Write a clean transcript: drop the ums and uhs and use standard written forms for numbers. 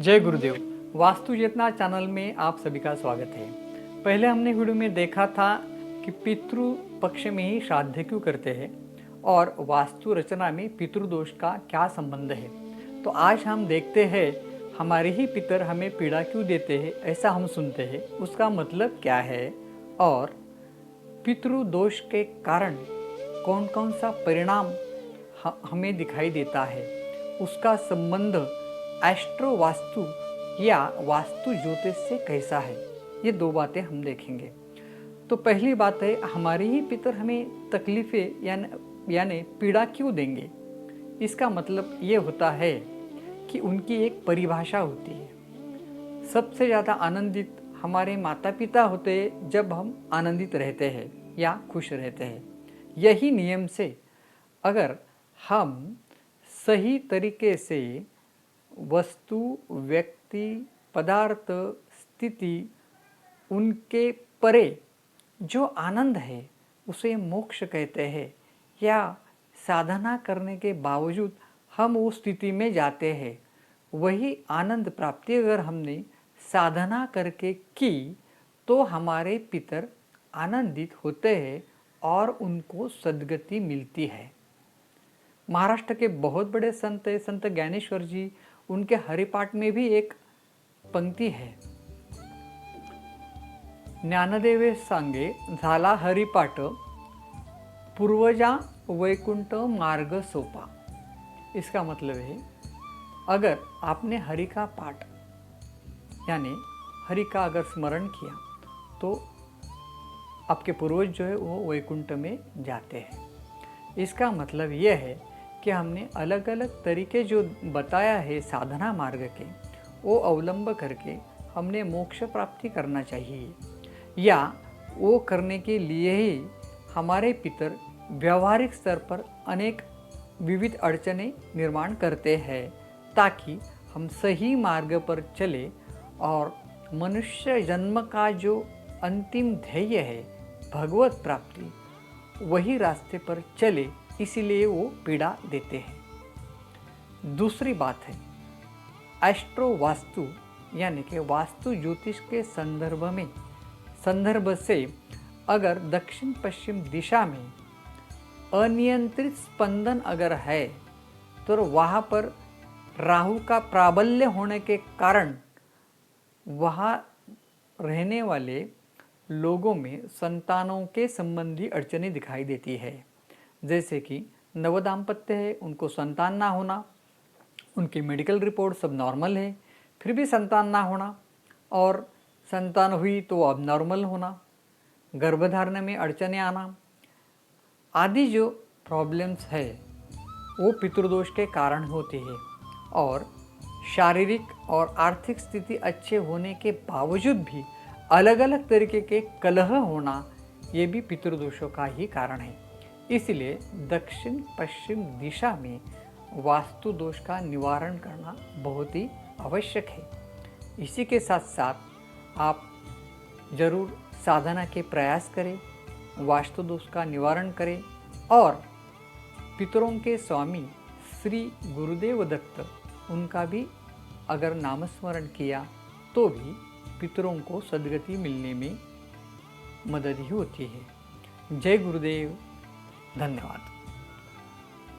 जय गुरुदेव। वास्तु चेतना चैनल में आप सभी का स्वागत है। पहले हमने वीडियो में देखा था कि पितृ पक्ष में ही श्राद्ध क्यों करते हैं और वास्तु रचना में पितृदोष का क्या संबंध है। तो आज हम देखते हैं हमारे ही पितर हमें पीड़ा क्यों देते हैं, ऐसा हम सुनते हैं, उसका मतलब क्या है और पितृदोष के कारण कौन कौन सा परिणाम हमें दिखाई देता है, उसका संबंध एस्ट्रो वास्तु या वास्तु ज्योतिष से कैसा है। ये दो बातें हम देखेंगे। तो पहली बात है, हमारे ही पितर हमें तकलीफें यानी पीड़ा क्यों देंगे। इसका मतलब ये होता है कि उनकी एक परिभाषा होती है। सबसे ज़्यादा आनंदित हमारे माता पिता होते हैं जब हम आनंदित रहते हैं या खुश रहते हैं। यही नियम से अगर हम सही तरीके से वस्तु, व्यक्ति, पदार्थ, स्थिति, उनके परे जो आनंद है उसे मोक्ष कहते हैं, या साधना करने के बावजूद हम उस स्थिति में जाते हैं, वही आनंद प्राप्ति अगर हमने साधना करके की तो हमारे पितर आनंदित होते हैं और उनको सद्गति मिलती है। महाराष्ट्र के बहुत बड़े संत है संत ज्ञानेश्वर जी, उनके हरिपाठ में भी एक पंक्ति है, ज्ञानदेवे सांगे झाला हरिपाठ, पूर्वजा वैकुंठ मार्ग सोपा। इसका मतलब है, अगर आपने हरि का पाठ यानी हरि का अगर स्मरण किया तो आपके पूर्वज जो है वो वैकुंठ में जाते हैं। इसका मतलब यह है कि हमने अलग अलग तरीके जो बताया है साधना मार्ग के, वो अवलंब करके हमने मोक्ष प्राप्ति करना चाहिए, या वो करने के लिए ही हमारे पितर व्यवहारिक स्तर पर अनेक विविध अड़चनें निर्माण करते हैं ताकि हम सही मार्ग पर चले और मनुष्य जन्म का जो अंतिम ध्येय है भगवत प्राप्ति, वही रास्ते पर चले, इसीलिए वो पीड़ा देते हैं। दूसरी बात है, एस्ट्रो वास्तु यानी कि वास्तु ज्योतिष के संदर्भ से अगर दक्षिण पश्चिम दिशा में अनियंत्रित स्पंदन अगर है तो वहाँ पर राहु का प्राबल्य होने के कारण वहाँ रहने वाले लोगों में संतानों के संबंधी अड़चनें दिखाई देती है। जैसे कि नवदाम्पत्य है, उनको संतान ना होना, उनकी मेडिकल रिपोर्ट सब नॉर्मल है, फिर भी संतान ना होना, और संतान हुई तो अब नॉर्मल होना, गर्भधारण में अड़चनें आना आदि जो प्रॉब्लम्स है वो पितृदोष के कारण होती है। और शारीरिक और आर्थिक स्थिति अच्छे होने के बावजूद भी अलग अलग तरीके के कलह होना, ये भी पितृदोषों का ही कारण है। इसलिए दक्षिण पश्चिम दिशा में वास्तु दोष का निवारण करना बहुत ही आवश्यक है। इसी के साथ साथ आप जरूर साधना के प्रयास करें, वास्तु दोष का निवारण करें, और पितरों के स्वामी श्री गुरुदेव दत्त, उनका भी अगर नामस्मरण किया तो भी पितरों को सद्गति मिलने में मदद ही होती है। जय गुरुदेव। धन्यवाद।